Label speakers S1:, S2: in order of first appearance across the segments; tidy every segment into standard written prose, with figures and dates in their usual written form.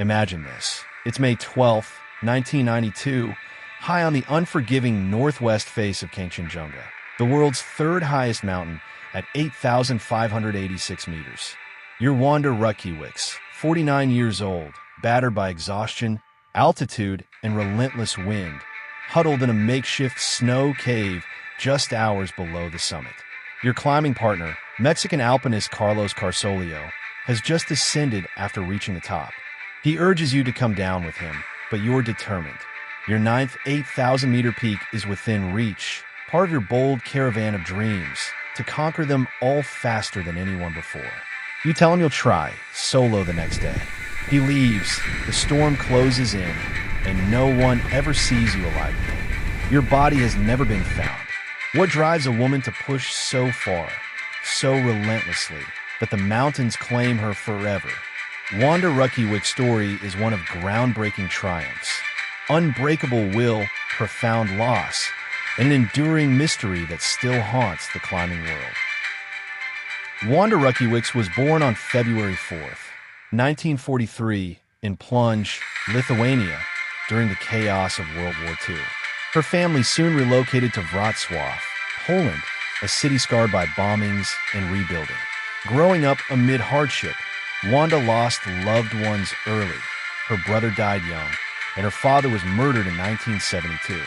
S1: Imagine this. It's May 12th, 1992, high on the unforgiving northwest face of Kangchenjunga, the world's third highest mountain at 8,586 meters. You're Wanda Rutkiewicz, 49 years old, battered by exhaustion, altitude, and relentless wind, huddled in a makeshift snow cave just hours below the summit. Your climbing partner, Mexican alpinist Carlos Carsolio, has just ascended after reaching the top. He urges you to come down with him, but you're determined. Your ninth 8,000-meter peak is within reach, part of your bold Caravan of Dreams, to conquer them all faster than anyone before. You tell him you'll try, solo the next day. He leaves, the storm closes in, and no one ever sees you alive again. Your body has never been found. What drives a woman to push so far, so relentlessly, that the mountains claim her forever? Wanda Rutkiewicz's story is one of groundbreaking triumphs, unbreakable will, profound loss, and an enduring mystery that still haunts the climbing world. Wanda Rutkiewicz was born on February 4th, 1943, in Plunge, Lithuania, during the chaos of World War II. Her family soon relocated to Wrocław, Poland, a city scarred by bombings and rebuilding. Growing up amid hardship, Wanda lost loved ones early. Her brother died young, and her father was murdered in 1972.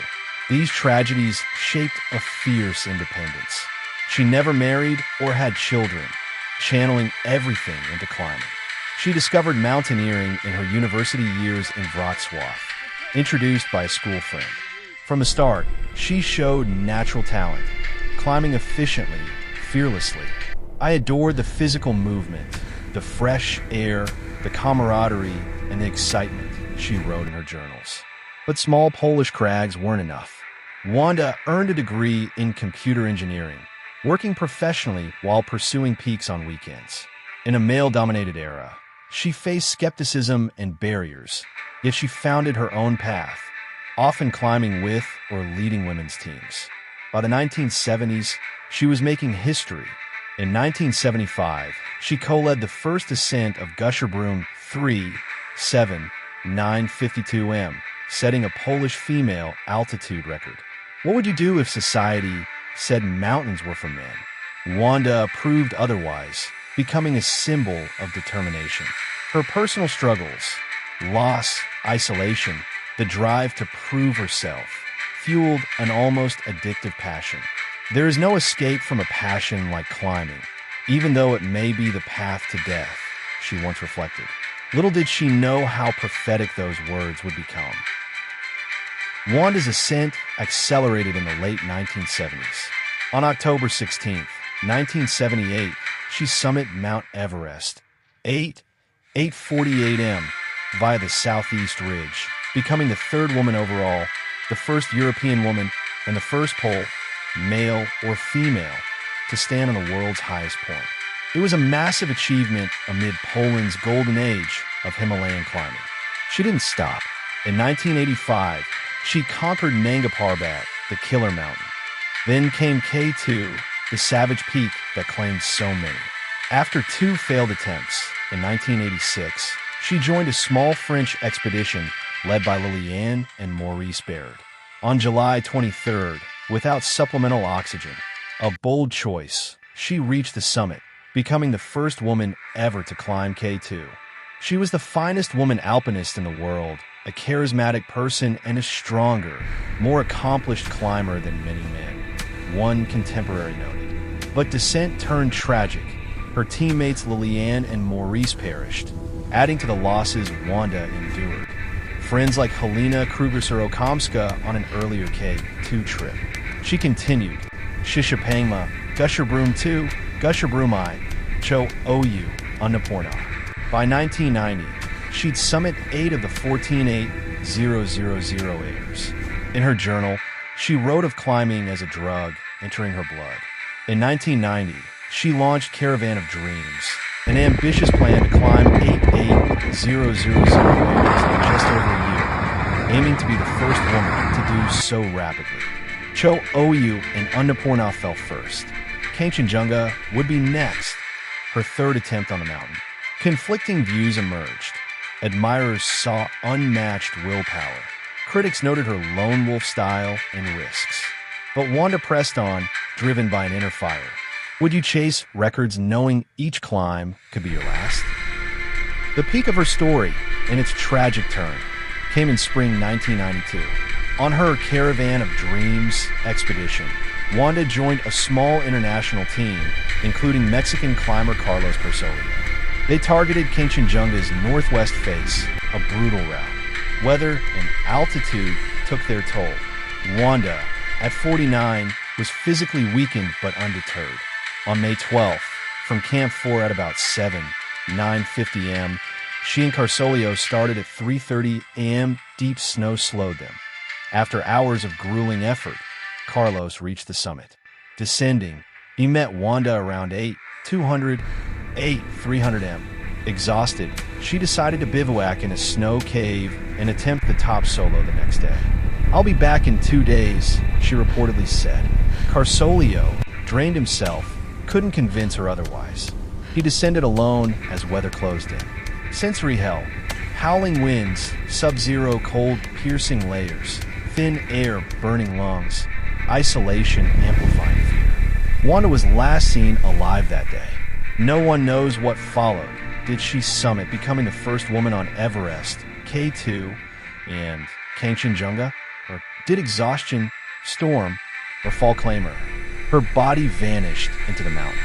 S1: These tragedies shaped a fierce independence. She never married or had children, channeling everything into climbing. She discovered mountaineering in her university years in Wrocław, introduced by a school friend. From the start, she showed natural talent, climbing efficiently, fearlessly. I adored the physical movement, the fresh air, the camaraderie, and the excitement, she wrote in her journals. But small Polish crags weren't enough. Wanda earned a degree in computer engineering, working professionally while pursuing peaks on weekends. In a male-dominated era, she faced skepticism and barriers, yet she founded her own path, often climbing with or leading women's teams. By the 1970s, she was making history. In 1975, she co-led the first ascent of Gusherbrum 3,7,952 m, setting a Polish female altitude record. What would you do if society said mountains were for men? Wanda proved otherwise, becoming a symbol of determination. Her personal struggles, loss, isolation, the drive to prove herself, fueled an almost addictive passion. There is no escape from a passion like climbing, even though it may be the path to death, she once reflected. Little did she know how prophetic those words would become. Wanda's ascent accelerated in the late 1970s. On October 16, 1978, she summited Mount Everest, 848 m, via the southeast ridge, becoming the third woman overall, the first European woman, and the first Pole, male or female, to stand on the world's highest point. It was a massive achievement amid Poland's golden age of Himalayan climbing. She didn't stop. In 1985, she conquered Nanga Parbat, the killer mountain. Then came K2, the savage peak that claimed so many. After two failed attempts, in 1986, she joined a small French expedition led by Liliane and Maurice Baird. On July 23rd, without supplemental oxygen, a bold choice, she reached the summit, becoming the first woman ever to climb K2. She was the finest woman alpinist in the world, a charismatic person and a stronger, more accomplished climber than many men, one contemporary noted. But descent turned tragic. Her teammates Liliane and Maurice perished, adding to the losses Wanda endured. Friends like Helena Kruger-Sorokomska on an earlier K2 trip. She continued, Shishapangma, Gusherbrum 2, Gusherbrum I, Cho Ou, Annapurna. By 1990, she'd summit 8 of the 14,800 acres. In her journal, she wrote of climbing as a drug entering her blood. In 1990, she launched Caravan of Dreams, an ambitious plan to climb 8,800 acres in just over a year, aiming to be the first woman to do so rapidly. Cho Ou and Annapurna fell first. Kangchenjunga would be next, her third attempt on the mountain. Conflicting views emerged. Admirers saw unmatched willpower. Critics noted her lone wolf style and risks. But Wanda pressed on, driven by an inner fire. Would you chase records knowing each climb could be your last? The peak of her story, and its tragic turn, came in spring 1992. On her Caravan of Dreams expedition, Wanda joined a small international team, including Mexican climber Carlos Persolio. They targeted Kangchenjunga's northwest face, a brutal route. Weather and altitude took their toll. Wanda, at 49, was physically weakened but undeterred. On May 12th, from Camp 4 at about 9:50 a.m., she and Carsolio started at 3:30 a.m. Deep snow slowed them. After hours of grueling effort, Carlos reached the summit. Descending, he met Wanda around 300 m. Exhausted, she decided to bivouac in a snow cave and attempt the top solo the next day. "I'll be back in 2 days," she reportedly said. Carsolio, drained himself, couldn't convince her otherwise. He descended alone as weather closed in. Sensory hell, howling winds, sub-zero cold piercing layers, thin air burning lungs, isolation amplifying fear. Wanda was last seen alive that day. No one knows what followed. Did she summit, becoming the first woman on Everest, K2, and Kangchenjunga? Or did exhaustion storm or fall claim her? Her body vanished into the mountain.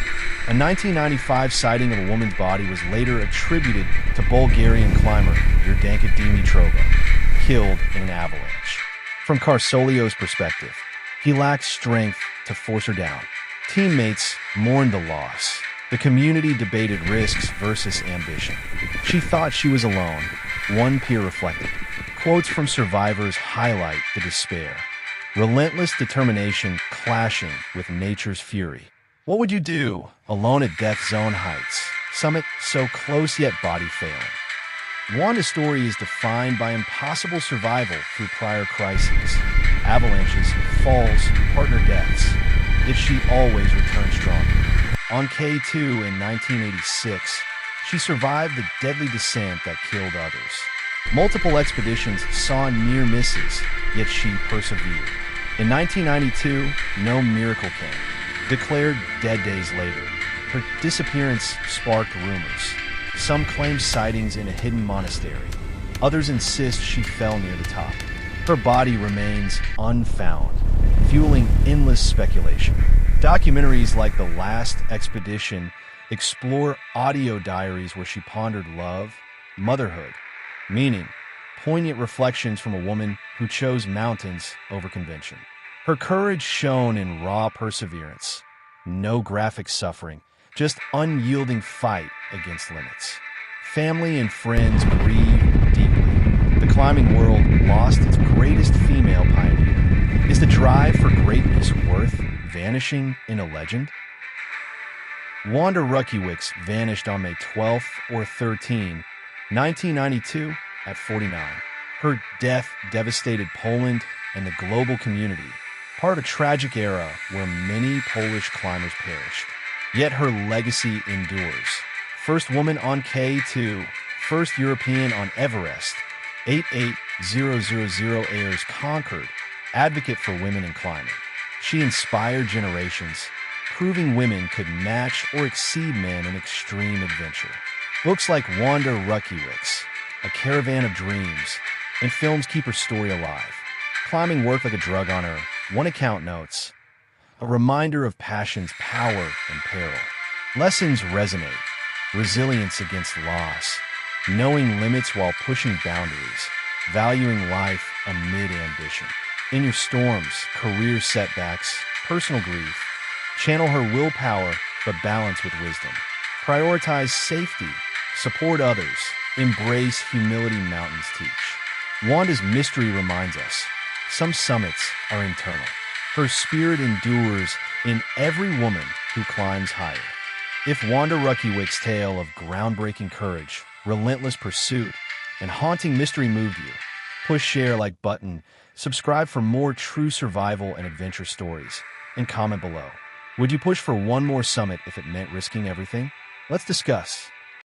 S1: A 1995 sighting of a woman's body was later attributed to Bulgarian climber Wanda Dimitrova, killed in an avalanche. From Carsolio's perspective, he lacked strength to force her down. Teammates mourned the loss. The community debated risks versus ambition. She thought she was alone. One peer reflected. Quotes from survivors highlight the despair. Relentless determination clashing with nature's fury. What would you do, alone at death zone heights? Summit so close yet body failing. Wanda's story is defined by impossible survival through prior crises. Avalanches, falls, partner deaths. Yet she always returned stronger. On K2 in 1986, she survived the deadly descent that killed others. Multiple expeditions saw near misses, yet she persevered. In 1992, no miracle came. Declared dead days later, her disappearance sparked rumors. Some claim sightings in a hidden monastery. Others insist she fell near the top. Her body remains unfound, fueling endless speculation. Documentaries like The Last Expedition explore audio diaries where she pondered love, motherhood, meaning, poignant reflections from a woman who chose mountains over convention. Her courage shone in raw perseverance. No graphic suffering, just unyielding fight against limits. Family and friends grieve deeply. The climbing world lost its greatest female pioneer. Is the drive for greatness worth vanishing in a legend? Wanda Rutkiewicz vanished on May 12th or 13, 1992 at 49. Her death devastated Poland and the global community, part of a tragic era where many Polish climbers perished. Yet her legacy endures. First woman on K2, first European on Everest, 88000 airs conquered, advocate for women in climbing. She inspired generations, proving women could match or exceed men in extreme adventure. Books like Wanda Rutkiewicz, A Caravan of Dreams, and films keep her story alive. Climbing worked like a drug on her. One account notes, a reminder of passion's power and peril. Lessons resonate. Resilience against loss. Knowing limits while pushing boundaries. Valuing life amid ambition. In your storms, career setbacks, personal grief, channel her willpower but balance with wisdom. Prioritize safety. Support others. Embrace humility mountains teach. Wanda's mystery reminds us, some summits are internal. Her spirit endures in every woman who climbs higher. If Wanda Rutkiewicz's tale of groundbreaking courage, relentless pursuit, and haunting mystery moved you, push share like button, subscribe for more true survival and adventure stories, and comment below. Would you push for one more summit if it meant risking everything? Let's discuss.